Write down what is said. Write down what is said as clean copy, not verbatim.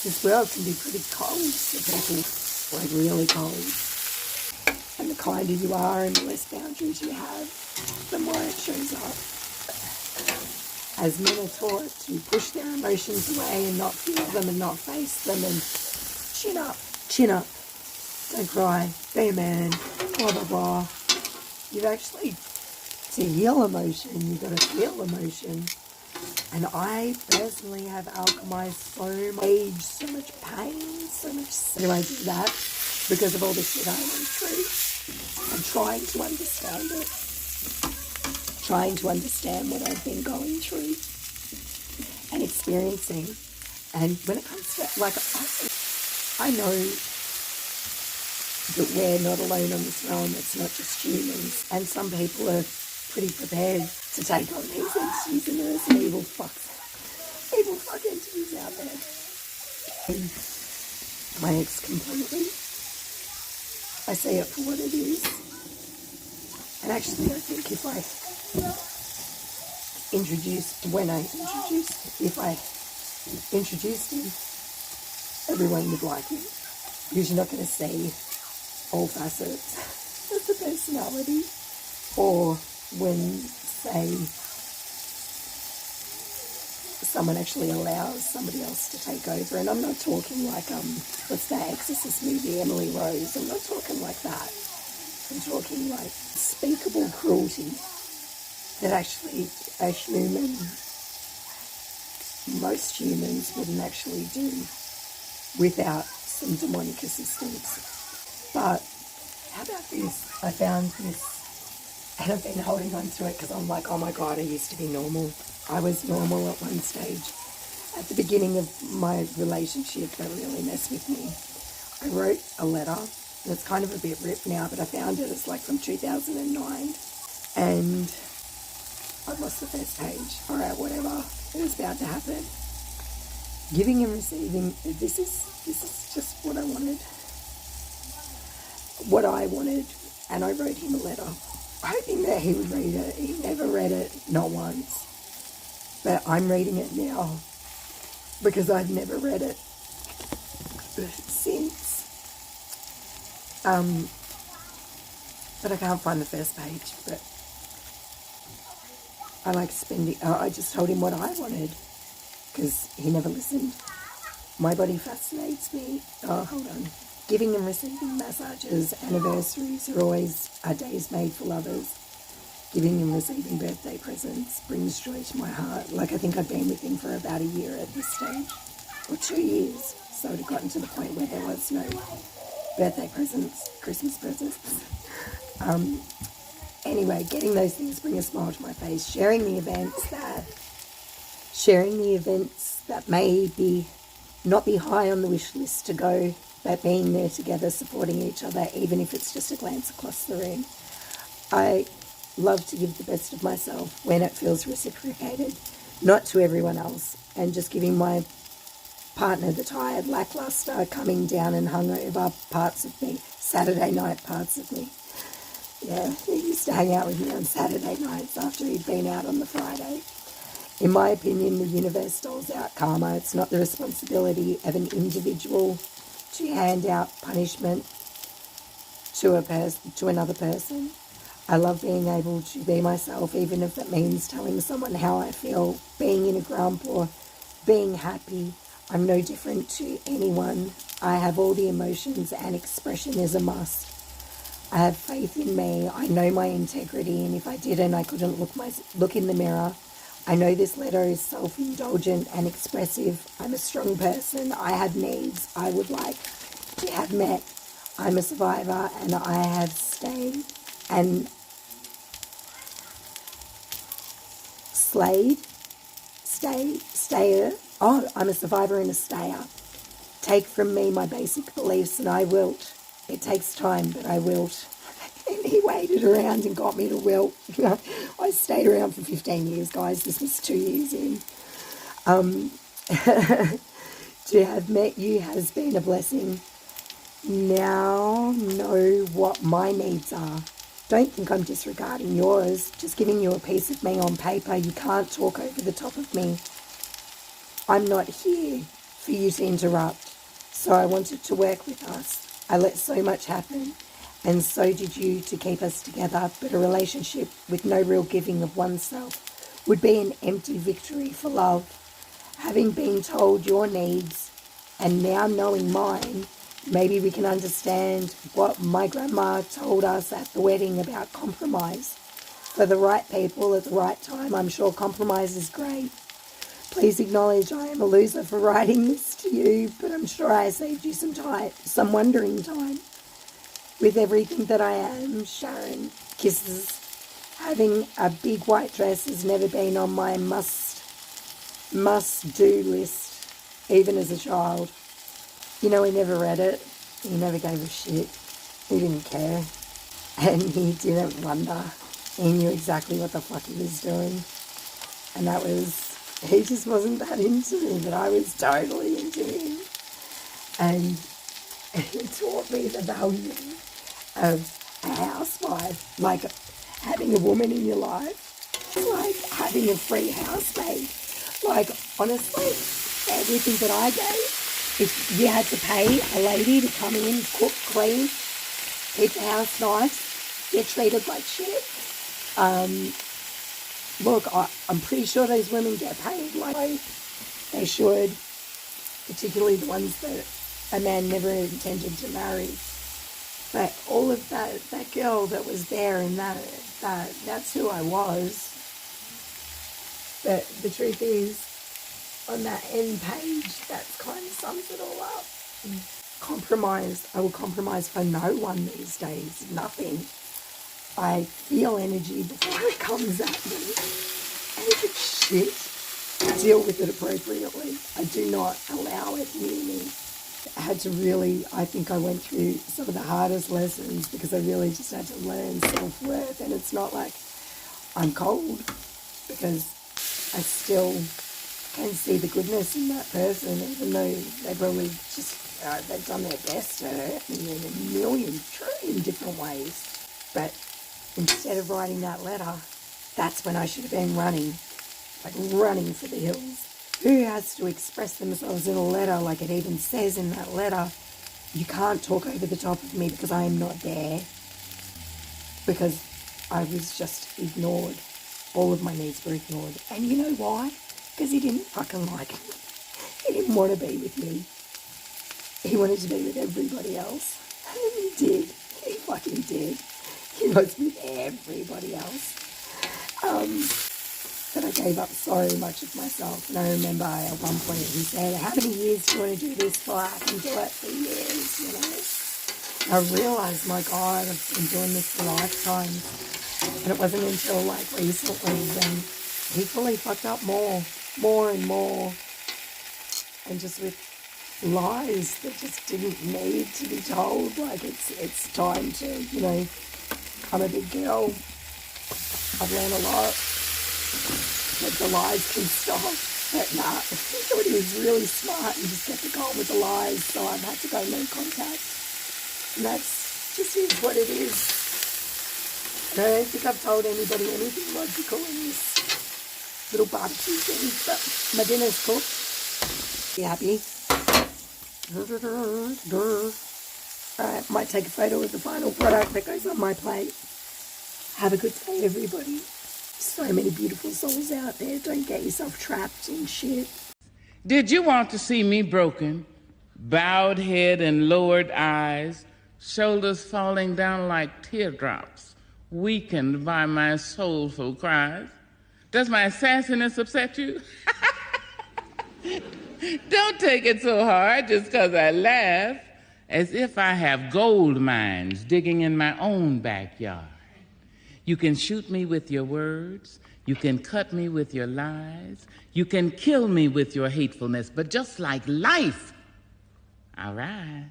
This world can be pretty cold for people, like really cold. And the kinder you are and the less boundaries you have, the more it shows up. As men are taught to push their emotions away and not feel them and not face them and chin up, don't cry, be a man, blah, blah, blah. You've actually, to heal emotion, you've got to feel emotion. And I personally have alchemized so much age, so much pain, so much... How do I do that? Because of all the shit I went through. I'm trying to understand it. Trying to understand what I've been going through and experiencing. And when it comes to, like, I know that we're not alone on this realm. It's not just humans. And some people are pretty prepared to take on these entities, and there are some evil fuck entities out there. And my ex completely. I see it for what it is. And actually, I think if I introduced him, everyone would like him. Because you're not going to see all facets of the personality. Or when, say, someone actually allows somebody else to take over. And I'm not talking like, what's that Exorcist movie, Emily Rose? I'm not talking like that. I'm talking like unspeakable cruelty that actually a human, most humans wouldn't actually do without some demonic assistance. But how about this? I found this, and I've been holding on to it because I'm like, oh my God, I used to be normal. I was normal at one stage. At the beginning of my relationship that really messed with me, I wrote a letter, and it's kind of a bit ripped now, but I found it. It's like from 2009, and I've lost the first page. All right, whatever. It was about to happen. Giving and receiving. This is just what I wanted. What I wanted, and I wrote him a letter, hoping that he would read it. He never read it, not once. But I'm reading it now because I've never read it since. But I can't find the first page. But I like spending. I just told him what I wanted because he never listened. My body fascinates me. Oh, hold on. Giving and receiving massages, anniversaries are always days made for lovers. Giving and receiving birthday presents brings joy to my heart. Like, I think I've been with him for about a year at this stage, or 2 years. So it had gotten to the point where there was no birthday presents, Christmas presents. Anyway, getting those things bring a smile to my face. Sharing the events that may be not be high on the wish list to go, but being there together, supporting each other, even if it's just a glance across the room. I love to give the best of myself when it feels reciprocated, not to everyone else, and just giving my partner the tired, lackluster, coming down and hungover parts of me, Saturday night parts of me. Yeah, he used to hang out with me on Saturday nights after he'd been out on the Friday. In my opinion, the universe doles out karma. It's not the responsibility of an individual to hand out punishment to another person. I love being able to be myself, even if it means telling someone how I feel, being in a grump or being happy. I'm no different to anyone. I have all the emotions, and expression is a must. I have faith in me. I know my integrity, and if I didn't, I couldn't look in the mirror. I know this letter is self-indulgent and expressive. I'm a strong person. I have needs I would like to have met. I'm a survivor, and I have stayed and stayer. Oh, I'm a survivor and a stayer. Take from me my basic beliefs and I wilt. It takes time, but I wilt. And he waited around and got me to wilt. I stayed around for 15 years, guys. This was 2 years in. To have met you has been a blessing. Now know what my needs are. Don't think I'm disregarding yours, just giving you a piece of me on paper. You can't talk over the top of me. I'm not here for you to interrupt. So I wanted to work with us. I let so much happen, and so did you, to keep us together. But a relationship with no real giving of oneself would be an empty victory for love. Having been told your needs and now knowing mine, maybe we can understand what my grandma told us at the wedding about compromise. For the right people at the right time, I'm sure compromise is great. Please acknowledge I am a loser for writing this to you, but I'm sure I saved you some time, some wondering time. With everything that I am, Sharon, kisses. Having a big white dress has never been on my must-do list, even as a child. You know, he never read it. He never gave a shit. He didn't care. And he didn't wonder. He knew exactly what the fuck he was doing. And that was... He just wasn't that into me, but I was totally into him. And he taught me the value of a housewife, like having a woman in your life, like having a free housemaid. Like, honestly, everything that I gave, if you had to pay a lady to come in, cook, clean, keep the house nice, get treated like shit, look, I'm pretty sure those women get paid like they should, particularly the ones that a man never intended to marry. But all of that girl that was there, and that's who I was. But the truth is, on that end page, that kind of sums it all up. Compromise. I will compromise for no one these days. Nothing. I feel energy before it comes at me. And if it's shit, deal with it appropriately. I do not allow it near me. I had to really, I think I went through some of the hardest lessons because I really just had to learn self-worth. And it's not like I'm cold, because I still can see the goodness in that person, even though they probably just, they've done their best to hurt me in a million, trillion different ways. But instead of writing that letter, that's when I should have been running, like running for the hills. Who has to express themselves in a letter? Like it even says in that letter, you can't talk over the top of me because I am not there. Because I was just ignored. All of my needs were ignored. And you know why? Because he didn't fucking like me. He didn't want to be with me. He wanted to be with everybody else. And he did. He fucking did. He was with everybody else. But I gave up so much of myself. And I remember at one point he said, how many years do you want to do this for? I can do it for years, you know. And I realised, my God, I've been doing this for lifetimes. And it wasn't until like recently when he fully fucked up more and more. And just with lies that just didn't need to be told. Like it's time to, you know, I'm a big girl. I've learned a lot. But the lies can stop. But nah, I thought he was really smart and just kept going with the lies, so I've had to go no contact. And that's just is what it is. I don't think I've told anybody anything logical in this little barbecue thing, but my dinner's cooked. You happy? Alright, might take a photo of the final product that goes on my plate. Have a good day, everybody. So many beautiful souls out there. Don't get yourself trapped in shit. Did you want to see me broken? Bowed head and lowered eyes, shoulders falling down like teardrops, weakened by my soulful cries? Does my sassiness upset you? Don't take it so hard just because I laugh, as if I have gold mines digging in my own backyard. You can shoot me with your words, you can cut me with your lies, you can kill me with your hatefulness, but just like life, I rise.